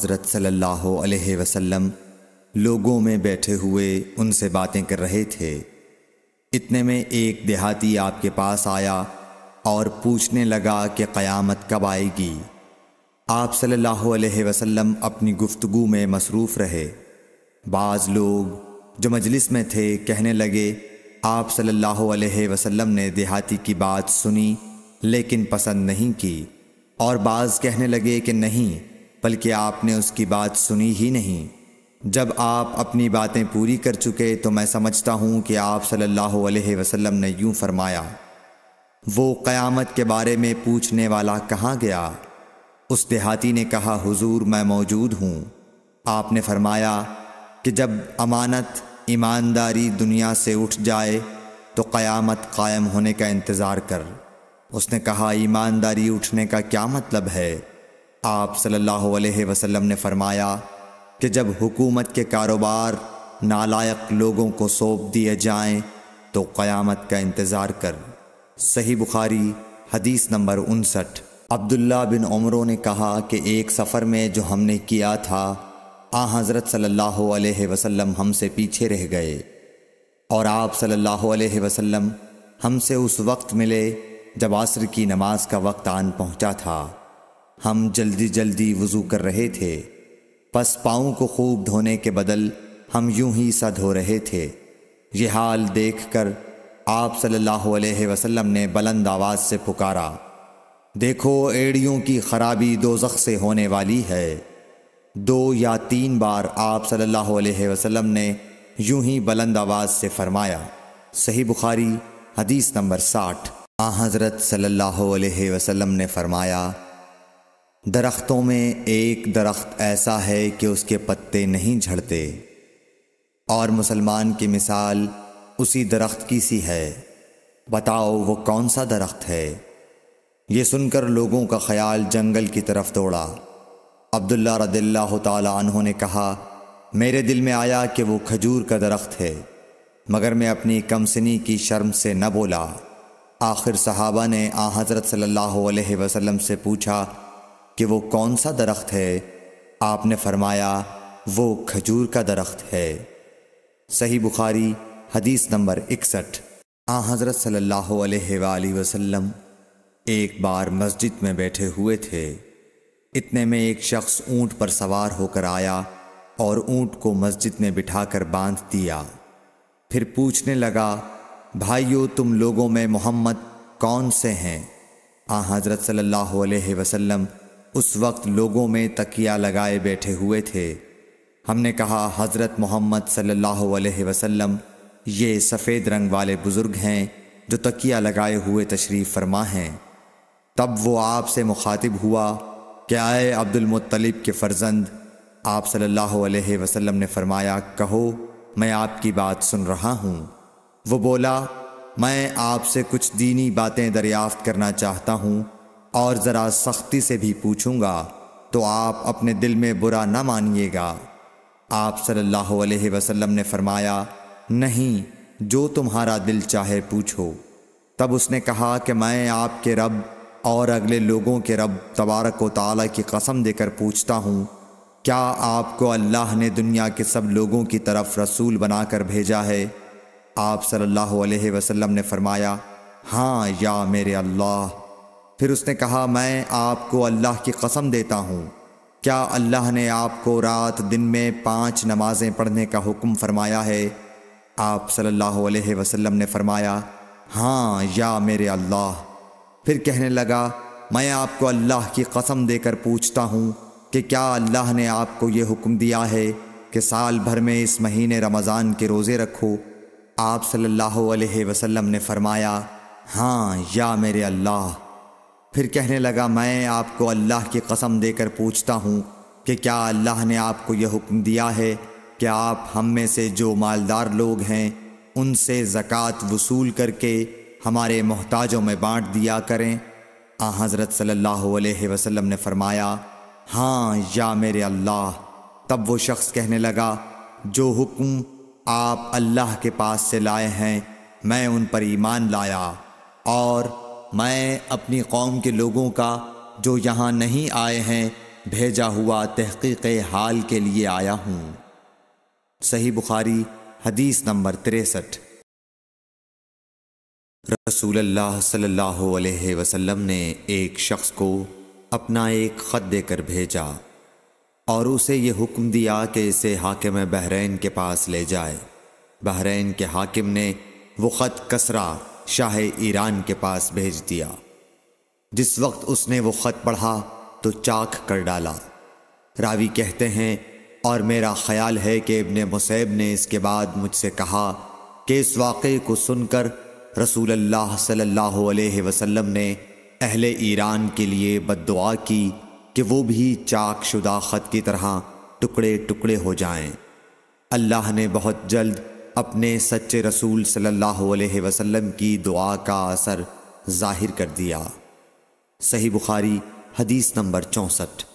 حضرت صلی اللہ علیہ وسلم لوگوں میں بیٹھے ہوئے ان سے باتیں کر رہے تھے۔ اتنے میں ایک دیہاتی آپ کے پاس آیا اور پوچھنے لگا کہ قیامت کب آئے گی۔ آپ صلی اللہ علیہ وسلم اپنی گفتگو میں مصروف رہے۔ بعض لوگ جو مجلس میں تھے کہنے لگے، آپ صلی اللہ علیہ وسلم نے دیہاتی کی بات سنی لیکن پسند نہیں کی، اور بعض کہنے لگے کہ نہیں، بلکہ آپ نے اس کی بات سنی ہی نہیں۔ جب آپ اپنی باتیں پوری کر چکے تو میں سمجھتا ہوں کہ آپ صلی اللہ علیہ وسلم نے یوں فرمایا، وہ قیامت کے بارے میں پوچھنے والا کہاں گیا؟ اس دیہاتی نے کہا، حضور میں موجود ہوں۔ آپ نے فرمایا کہ جب امانت ایمانداری دنیا سے اٹھ جائے تو قیامت قائم ہونے کا انتظار کر۔ اس نے کہا، ایمانداری اٹھنے کا کیا مطلب ہے؟ آپ صلی اللہ علیہ وسلم نے فرمایا کہ جب حکومت کے کاروبار نالائق لوگوں کو سونپ دیے جائیں تو قیامت کا انتظار کر۔ صحیح بخاری حدیث نمبر 59۔ عبداللہ بن عمرو نے کہا کہ ایک سفر میں جو ہم نے کیا تھا، حضرت صلی اللہ علیہ وسلم ہم سے پیچھے رہ گئے، اور آپ صلی اللہ علیہ وسلم ہم سے اس وقت ملے جب عصر کی نماز کا وقت آن پہنچا تھا۔ ہم جلدی جلدی وضو کر رہے تھے، پس پاؤں کو خوب دھونے کے بدل ہم یوں ہی سا دھو رہے تھے۔ یہ حال دیکھ کر آپ صلی اللہ علیہ وسلم نے بلند آواز سے پکارا، دیکھو ایڑیوں کی خرابی دوزخ سے ہونے والی ہے۔ 2 یا 3 بار آپ صلی اللہ علیہ وسلم نے یوں ہی بلند آواز سے فرمایا۔ صحیح بخاری حدیث نمبر 60۔ حضرت صلی اللہ علیہ وسلم نے فرمایا، درختوں میں ایک درخت ایسا ہے کہ اس کے پتے نہیں جھڑتے، اور مسلمان کی مثال اسی درخت کی سی ہے، بتاؤ وہ کون سا درخت ہے؟ یہ سن کر لوگوں کا خیال جنگل کی طرف دوڑا۔ عبداللہ رضی اللہ تعالی عنہ نے کہا، میرے دل میں آیا کہ وہ کھجور کا درخت ہے، مگر میں اپنی کم سنی کی شرم سے نہ بولا۔ آخر صحابہ نے حضرت صلی اللہ علیہ وسلم سے پوچھا کہ وہ کون سا درخت ہے؟ آپ نے فرمایا، وہ کھجور کا درخت ہے۔ صحیح بخاری حدیث نمبر 61۔ حضرت صلی اللہ علیہ وآلہ وسلم ایک بار مسجد میں بیٹھے ہوئے تھے۔ اتنے میں ایک شخص اونٹ پر سوار ہو کر آیا اور اونٹ کو مسجد میں بٹھا کر باندھ دیا۔ پھر پوچھنے لگا، بھائیو تم لوگوں میں محمد کون سے ہیں؟ حضرت صلی اللہ علیہ وسلم اس وقت لوگوں میں تکیہ لگائے بیٹھے ہوئے تھے۔ ہم نے کہا، حضرت محمد صلی اللہ علیہ وسلم یہ سفید رنگ والے بزرگ ہیں جو تکیہ لگائے ہوئے تشریف فرما ہیں۔ تب وہ آپ سے مخاطب ہوا کہ اے عبد المطلب کے فرزند، آپ صلی اللہ علیہ وسلم نے فرمایا، کہو میں آپ کی بات سن رہا ہوں۔ وہ بولا، میں آپ سے کچھ دینی باتیں دریافت کرنا چاہتا ہوں، اور ذرا سختی سے بھی پوچھوں گا تو آپ اپنے دل میں برا نہ مانیے گا۔ آپ صلی اللہ علیہ وسلم نے فرمایا، نہیں، جو تمہارا دل چاہے پوچھو۔ تب اس نے کہا کہ میں آپ کے رب اور اگلے لوگوں کے رب تبارک و تعالی کی قسم دے کر پوچھتا ہوں، کیا آپ کو اللہ نے دنیا کے سب لوگوں کی طرف رسول بنا کر بھیجا ہے؟ آپ صلی اللہ علیہ وسلم نے فرمایا، ہاں یا میرے اللہ۔ پھر اس نے کہا، میں آپ کو اللہ کی قسم دیتا ہوں، کیا اللہ نے آپ کو رات دن میں 5 نمازیں پڑھنے کا حکم فرمایا ہے؟ آپ صلی اللہ علیہ وسلم نے فرمایا، ہاں یا میرے اللہ۔ پھر کہنے لگا، میں آپ کو اللہ کی قسم دے کر پوچھتا ہوں کہ کیا اللہ نے آپ کو یہ حکم دیا ہے کہ سال بھر میں اس مہینے رمضان کے روزے رکھو؟ آپ صلی اللہ علیہ وسلم نے فرمایا، ہاں یا میرے اللہ۔ پھر کہنے لگا، میں آپ کو اللہ کی قسم دے کر پوچھتا ہوں کہ کیا اللہ نے آپ کو یہ حکم دیا ہے کہ آپ ہم میں سے جو مالدار لوگ ہیں ان سے زکوٰۃ وصول کر کے ہمارے محتاجوں میں بانٹ دیا کریں؟ حضرت صلی اللہ علیہ وسلم نے فرمایا، ہاں یا میرے اللہ۔ تب وہ شخص کہنے لگا، جو حکم آپ اللہ کے پاس سے لائے ہیں میں ان پر ایمان لایا، اور میں اپنی قوم کے لوگوں کا جو یہاں نہیں آئے ہیں بھیجا ہوا تحقیق حال کے لیے آیا ہوں۔ صحیح بخاری حدیث نمبر 63۔ رسول اللہ صلی اللہ علیہ وسلم نے ایک شخص کو اپنا ایک خط دے کر بھیجا اور اسے یہ حکم دیا کہ اسے حاکم بحرین کے پاس لے جائے۔ بحرین کے حاکم نے وہ خط کسریٰ شاہ ایران کے پاس بھیج دیا۔ جس وقت اس نے وہ خط پڑھا تو چاک کر ڈالا۔ راوی کہتے ہیں اور میرا خیال ہے کہ ابن مسیب نے اس کے بعد مجھ سے کہا کہ اس واقعے کو سن کر رسول اللہ صلی اللہ علیہ وسلم نے اہل ایران کے لیے بد دعا کی کہ وہ بھی چاک شدہ خط کی طرح ٹکڑے ٹکڑے ہو جائیں۔ اللہ نے بہت جلد اپنے سچے رسول صلی اللہ علیہ وسلم کی دعا کا اثر ظاہر کر دیا۔ صحیح بخاری حدیث نمبر 64۔